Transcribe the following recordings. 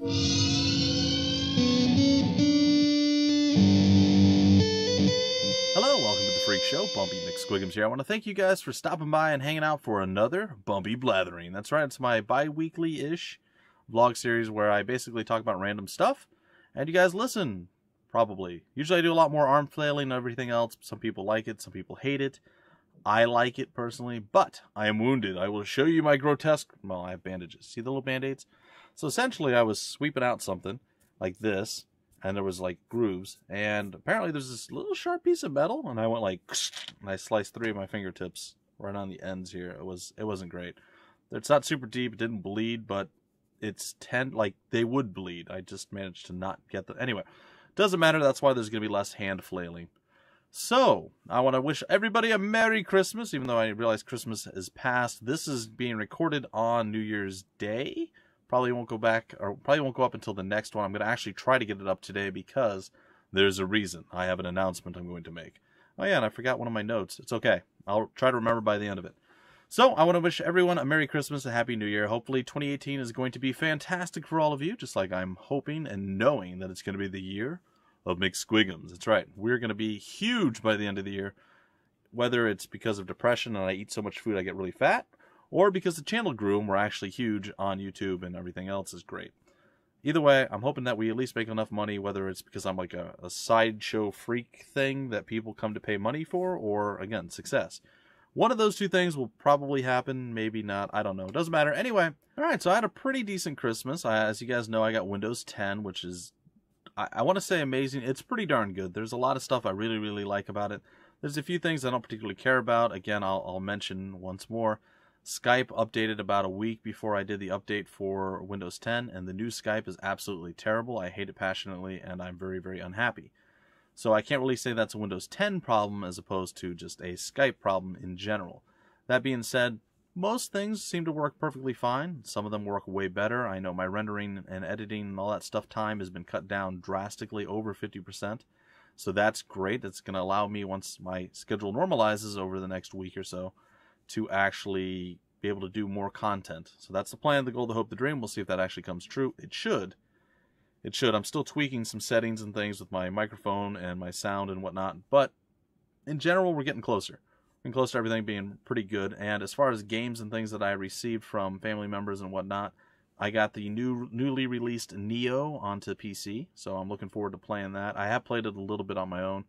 Hello, welcome to the Phreak Show. Bumpy McSquigums here. I want to thank you guys for stopping by and hanging out for another Bumpy Blathering. That's right, it's my bi-weekly-ish vlog series where I basically talk about random stuff, and you guys listen, probably. Usually I do a lot more arm flailing and everything else. Some people like it, some people hate it. I like it personally, but I am wounded. I will show you my grotesque... Well, I have bandages. See the little band-aids? So essentially I was sweeping out something like this, and there was like grooves, and apparently there's this little sharp piece of metal, and I went like, and I sliced 3 of my fingertips right on the ends here. It wasn't great. It's not super deep, it didn't bleed, but it's like they would bleed. I just managed to not get the... Anyway, doesn't matter, that's why there's going to be less hand flailing. So, I want to wish everybody a Merry Christmas, even though I realize Christmas is past. This is being recorded on New Year's Day. Probably won't go back, or probably won't go up until the next one. I'm going to actually try to get it up today because there's a reason. I have an announcement I'm going to make. Oh yeah, and I forgot one of my notes. It's okay. I'll try to remember by the end of it. So, I want to wish everyone a Merry Christmas, a Happy New Year. Hopefully 2018 is going to be fantastic for all of you, just like I'm hoping and knowing that it's going to be the year of McSquigums. That's right. We're going to be huge by the end of the year, whether it's because of depression and I eat so much food I get really fat, or because the channel grew and we're actually huge on YouTube and everything else is great. Either way, I'm hoping that we at least make enough money, whether it's because I'm like a sideshow freak thing that people come to pay money for, or, again, success. One of those two things will probably happen, maybe not, I don't know. It doesn't matter. Anyway, alright, so I had a pretty decent Christmas. As you guys know, I got Windows 10, which is, I want to say amazing. It's pretty darn good. There's a lot of stuff I really, really like about it. There's a few things I don't particularly care about. Again, I'll mention once more. Skype updated about a week before I did the update for Windows 10, and the new Skype is absolutely terrible. I hate it passionately, and I'm very, very unhappy. So I can't really say that's a Windows 10 problem as opposed to just a Skype problem in general. That being said, most things seem to work perfectly fine. Some of them work way better. I know my rendering and editing and all that stuff time has been cut down drastically, over 50%. So that's great. That's going to allow me, once my schedule normalizes over the next week or so, to actually be able to do more content. So that's the plan, the goal, the hope, the dream. We'll see if that actually comes true. It should. It should. I'm still tweaking some settings and things with my microphone and my sound and whatnot, but in general, we're getting closer. We're getting close to everything being pretty good. And as far as games and things that I received from family members and whatnot, I got the newly released Neo onto PC, so I'm looking forward to playing that. I have played it a little bit on my own.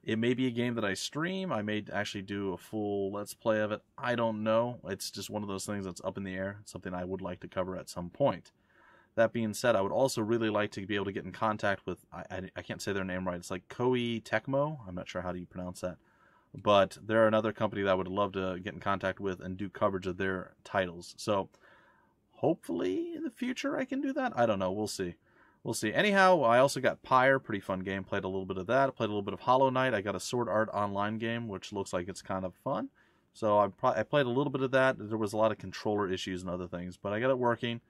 It may be a game that I stream. I may actually do a full Let's Play of it. I don't know. It's just one of those things that's up in the air. It's something I would like to cover at some point. That being said, I would also really like to be able to get in contact with, I can't say their name right. It's like Koei Tecmo. I'm not sure how do you pronounce that. But they're another company that I would love to get in contact with and do coverage of their titles. So hopefully in the future I can do that. I don't know. We'll see. We'll see. Anyhow, I also got Pyre, pretty fun game. Played a little bit of that. I played a little bit of Hollow Knight. I got a Sword Art Online game, which looks like it's kind of fun. So I played a little bit of that. There was a lot of controller issues and other things, but I got it working.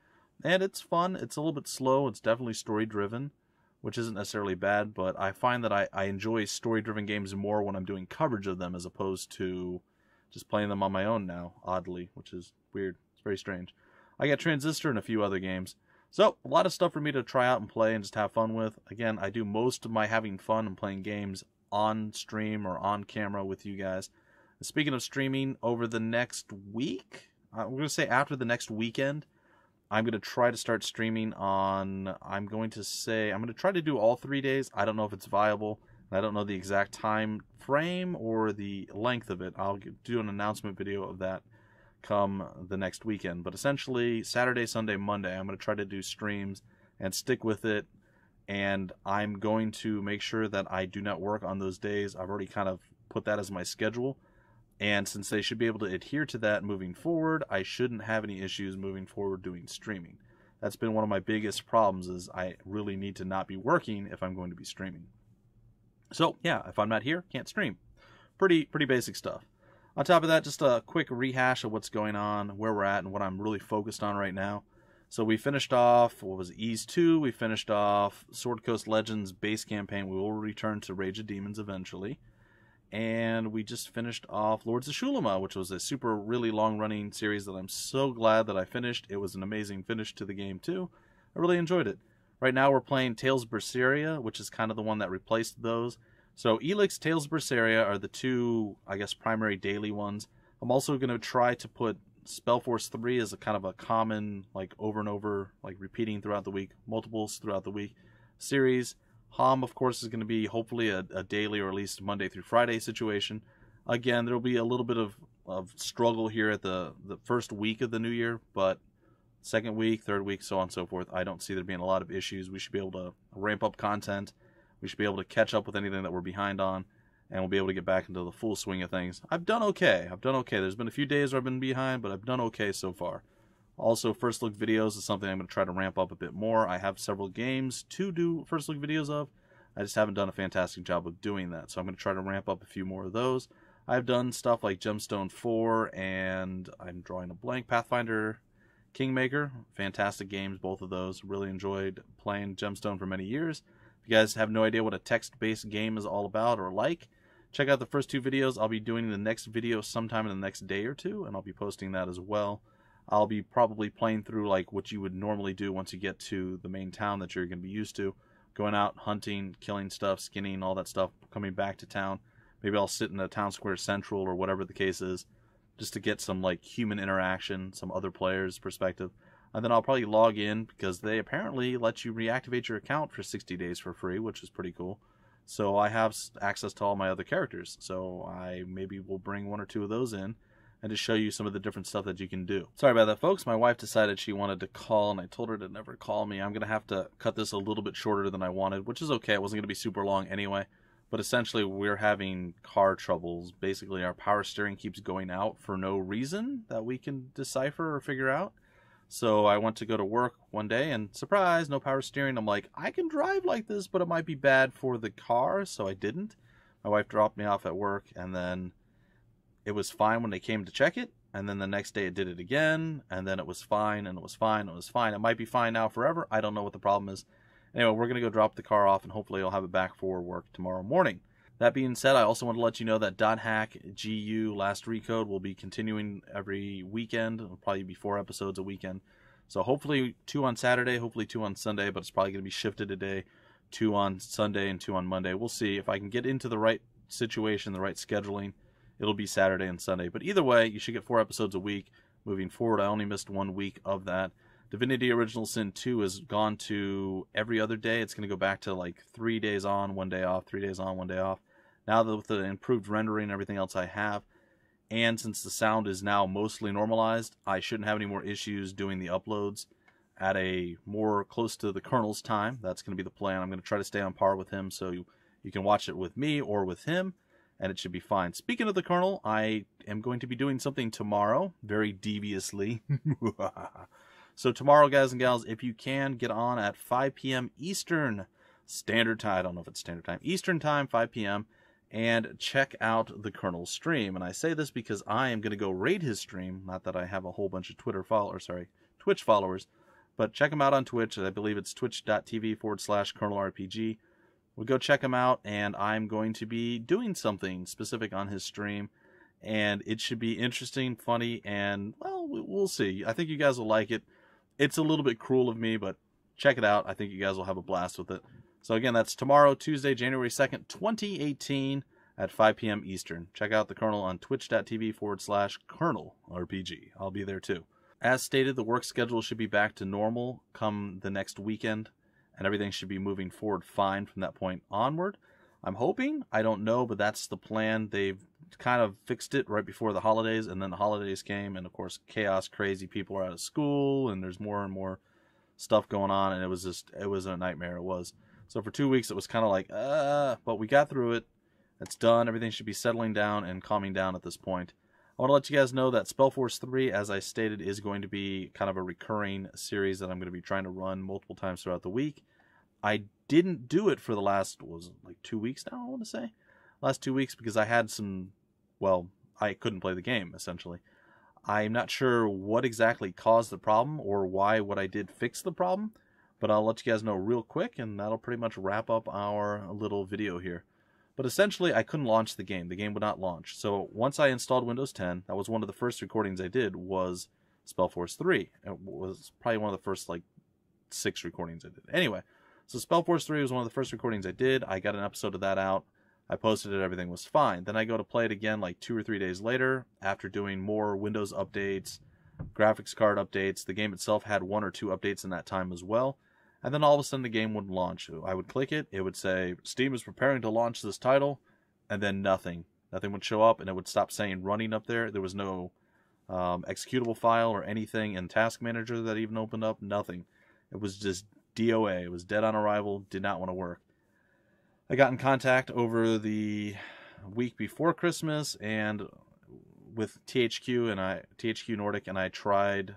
And it's fun. It's a little bit slow. It's definitely story-driven, which isn't necessarily bad, but I find that I enjoy story-driven games more when I'm doing coverage of them as opposed to just playing them on my own now, oddly, which is weird. It's very strange. I got Transistor and a few other games. So, a lot of stuff for me to try out and play and just have fun with. Again, I do most of my having fun and playing games on stream or on camera with you guys. And speaking of streaming, over the next week, we're going to say after the next weekend, I'm going to try to start streaming on, I'm going to try to do all 3 days. I don't know if it's viable. I don't know the exact time frame or the length of it. I'll do an announcement video of that come the next weekend. But essentially, Saturday, Sunday, Monday, I'm going to try to do streams and stick with it. And I'm going to make sure that I do not work on those days. I've already kind of put that as my schedule. And since they should be able to adhere to that moving forward, I shouldn't have any issues moving forward doing streaming. That's been one of my biggest problems, is I really need to not be working if I'm going to be streaming. So, yeah, if I'm not here, can't stream. Pretty basic stuff. On top of that, just a quick rehash of what's going on, where we're at, and what I'm really focused on right now. So we finished off, what was it, Ease 2, we finished off Sword Coast Legends base campaign. We will return to Rage of Demons eventually. And we just finished off Lords of Shulama, which was a really long-running series that I'm so glad that I finished. It was an amazing finish to the game, too. I really enjoyed it. Right now we're playing Tales of Berseria, which is kind of the one that replaced those. So Elix, Tales of Berseria are the two, I guess, primary daily ones. I'm also going to try to put SpellForce 3 as a kind of a common, like over and over, like repeating throughout the week, multiples throughout the week series. Hom, of course, is going to be hopefully a daily or at least Monday through Friday situation. Again, there will be a little bit of struggle here at the first week of the new year, but second week, third week, so on and so forth, I don't see there being a lot of issues. We should be able to ramp up content. We should be able to catch up with anything that we're behind on, and we'll be able to get back into the full swing of things. I've done okay. There's been a few days where I've been behind, but I've done okay so far. Also, first look videos is something I'm going to try to ramp up a bit more. I have several games to do first look videos of. I just haven't done a fantastic job of doing that, so I'm going to try to ramp up a few more of those. I've done stuff like Gemstone 4, and I'm drawing a blank, Pathfinder Kingmaker. Fantastic games, both of those. Really enjoyed playing Gemstone for many years. If you guys have no idea what a text-based game is all about or like, check out the first two videos. I'll be doing the next video sometime in the next day or two, and I'll be posting that as well. I'll be probably playing through like what you would normally do once you get to the main town that you're going to be used to. Going out, hunting, killing stuff, skinning, all that stuff, coming back to town. Maybe I'll sit in the town square central or whatever the case is, just to get some like human interaction, some other players' perspective. And then I'll probably log in because they apparently let you reactivate your account for 60 days for free, which is pretty cool. So I have access to all my other characters. So I maybe will bring one or two of those in and just show you some of the different stuff that you can do. Sorry about that, folks. My wife decided she wanted to call, and I told her to never call me. I'm going to have to cut this a little bit shorter than I wanted, which is okay. It wasn't going to be super long anyway. But essentially, we're having car troubles. Basically, our power steering keeps going out for no reason that we can decipher or figure out. So I went to go to work one day, and surprise, no power steering. I'm like, I can drive like this, but it might be bad for the car, so I didn't. My wife dropped me off at work, and then it was fine when they came to check it. And then the next day it did it again, and then it was fine, and it was fine, and it was fine. It might be fine now forever. I don't know what the problem is. Anyway, we're going to go drop the car off, and hopefully I'll have it back for work tomorrow morning. That being said, I also want to let you know that .hack GU Last Recode will be continuing every weekend. It'll probably be 4 episodes a weekend. So hopefully 2 on Saturday, hopefully 2 on Sunday, but it's probably going to be shifted a day. 2 on Sunday and 2 on Monday. We'll see. If I can get into the right situation, the right scheduling, it'll be Saturday and Sunday. But either way, you should get 4 episodes a week moving forward. I only missed 1 week of that. Divinity Original Sin 2 has gone to every other day. It's going to go back to like 3 days on, 1 day off, 3 days on, 1 day off. Now that with the improved rendering and everything else I have, and since the sound is now mostly normalized, I shouldn't have any more issues doing the uploads at a more close to the Colonel's time. That's going to be the plan. I'm going to try to stay on par with him so you can watch it with me or with him, and it should be fine. Speaking of the Colonel, I am going to be doing something tomorrow, very deviously. So tomorrow, guys and gals, if you can, get on at 5 p.m. Eastern Standard Time. I don't know if it's Standard Time. Eastern Time, 5 p.m., and check out the Colonel's stream. And I say this because I am going to go raid his stream. Not that I have a whole bunch of Twitch followers, but check him out on Twitch. I believe it's twitch.tv/ColonelRPG. We'll go check him out, and I'm going to be doing something specific on his stream. And it should be interesting, funny, and, well, we'll see. I think you guys will like it. It's a little bit cruel of me, but check it out. I think you guys will have a blast with it. So again, that's tomorrow, Tuesday, January 2nd, 2018 at 5 p.m. Eastern. Check out the Colonel on twitch.tv/ColonelRPG. I'll be there too. As stated, the work schedule should be back to normal come the next weekend, and everything should be moving forward fine from that point onward. I'm hoping. I don't know, but that's the plan. They've kind of fixed it right before the holidays, and then the holidays came, and of course, chaos, crazy, people are out of school, and there's more and more stuff going on, and it was a nightmare. It was. So for 2 weeks, it was kind of like, but we got through it. It's done. Everything should be settling down and calming down at this point. I want to let you guys know that SpellForce 3, as I stated, is going to be kind of a recurring series that I'm going to be trying to run multiple times throughout the week. I didn't do it for the last, was it like 2 weeks now, I want to say? Last 2 weeks, because I had some, well, I couldn't play the game, essentially. I'm not sure what exactly caused the problem or why what I did fix the problem, but I'll let you guys know real quick, and that'll pretty much wrap up our little video here. But essentially, I couldn't launch the game. The game would not launch. So once I installed Windows 10, that was one of the first recordings I did, was SpellForce 3. It was probably one of the first, like, 6 recordings I did. Anyway, so SpellForce 3 was one of the first recordings I did. I got an episode of that out. I posted it, everything was fine. Then I go to play it again like 2 or 3 days later after doing more Windows updates, graphics card updates. The game itself had 1 or 2 updates in that time as well. And then all of a sudden the game wouldn't launch. I would click it, it would say, Steam is preparing to launch this title, and then nothing. Nothing would show up, and it would stop saying running up there. There was no executable file or anything in Task Manager that even opened up, nothing. It was just DOA. It was dead on arrival, did not want to work. I got in contact over the week before Christmas and with THQ Nordic, and I tried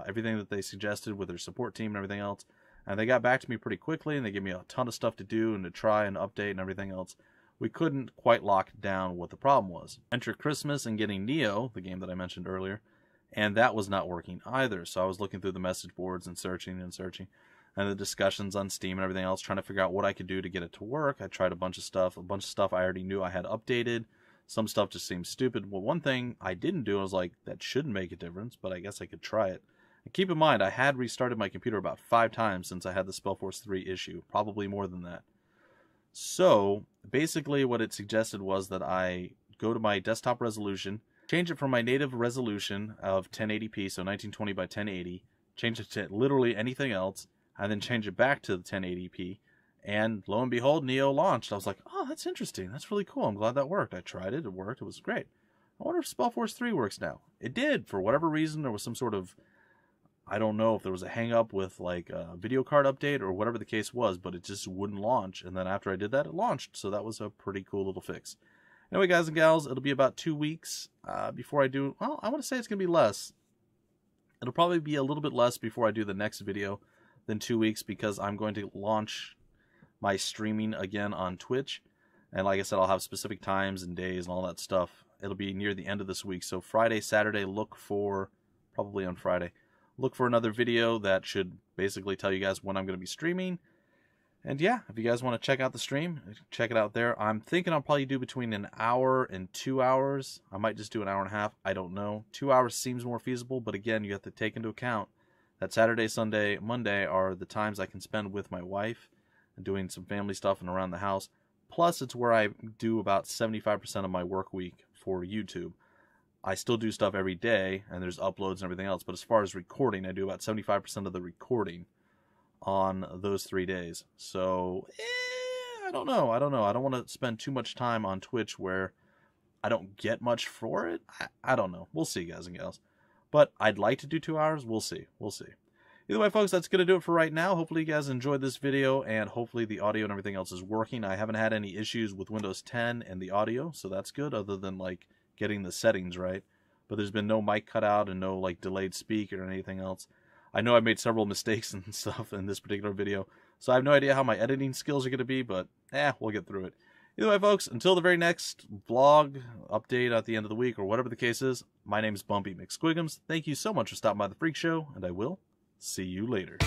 everything that they suggested with their support team and everything else. And they got back to me pretty quickly, and they gave me a ton of stuff to do and to try and update and everything else. We couldn't quite lock down what the problem was. Enter Christmas and getting Neo, the game that I mentioned earlier, and that was not working either. So I was looking through the message boards and searching, and the discussions on Steam and everything else, trying to figure out what I could do to get it to work. I tried a bunch of stuff I already knew I had updated. Some stuff just seemed stupid. Well, one thing I didn't do, I was like, that shouldn't make a difference, but I guess I could try it. And keep in mind, I had restarted my computer about 5 times since I had the SpellForce 3 issue, probably more than that. So, basically what it suggested was that I go to my desktop resolution, change it from my native resolution of 1080p, so 1920 by 1080, change it to literally anything else, and then change it back to the 1080p, and lo and behold, Neo launched. I was like, oh, that's interesting. That's really cool. I'm glad that worked. I tried it. It worked. It was great. I wonder if SpellForce 3 works now. It did. For whatever reason, there was some sort of, I don't know if there was a hang-up with like a video card update or whatever the case was, but it just wouldn't launch. And then after I did that, it launched. So that was a pretty cool little fix. Anyway, guys and gals, it'll be about 2 weeks before I do, well, I want to say it's going to be less. It'll probably be a little bit less before I do the next video than 2 weeks, because I'm going to launch my streaming again on Twitch. And like I said, I'll have specific times and days and all that stuff. It'll be near the end of this week. So Friday, Saturday, probably on Friday, look for another video that should basically tell you guys when I'm going to be streaming. And yeah, if you guys want to check out the stream, check it out there. I'm thinking I'll probably do between an hour and 2 hours. I might just do an hour and a half. I don't know. 2 hours seems more feasible, but again, you have to take into account that Saturday, Sunday, Monday are the times I can spend with my wife and doing some family stuff and around the house. Plus, it's where I do about 75% of my work week for YouTube. I still do stuff every day, and there's uploads and everything else, but as far as recording, I do about 75% of the recording on those 3 days. So, I don't know. I don't want to spend too much time on Twitch where I don't get much for it. I don't know. We'll see, guys and gals. But I'd like to do 2 hours. We'll see. We'll see. Either way, folks, that's going to do it for right now. Hopefully you guys enjoyed this video, and hopefully the audio and everything else is working. I haven't had any issues with Windows 10 and the audio, so that's good, other than, like, getting the settings right. But there's been no mic cutout and no, like, delayed speak or anything else. I know I made several mistakes and stuff in this particular video, so I have no idea how my editing skills are going to be, but, we'll get through it. Either way, folks, until the very next vlog update at the end of the week, or whatever the case is, my name is Bumpy McSquigums. Thank you so much for stopping by the Phreak Show, and I will see you later.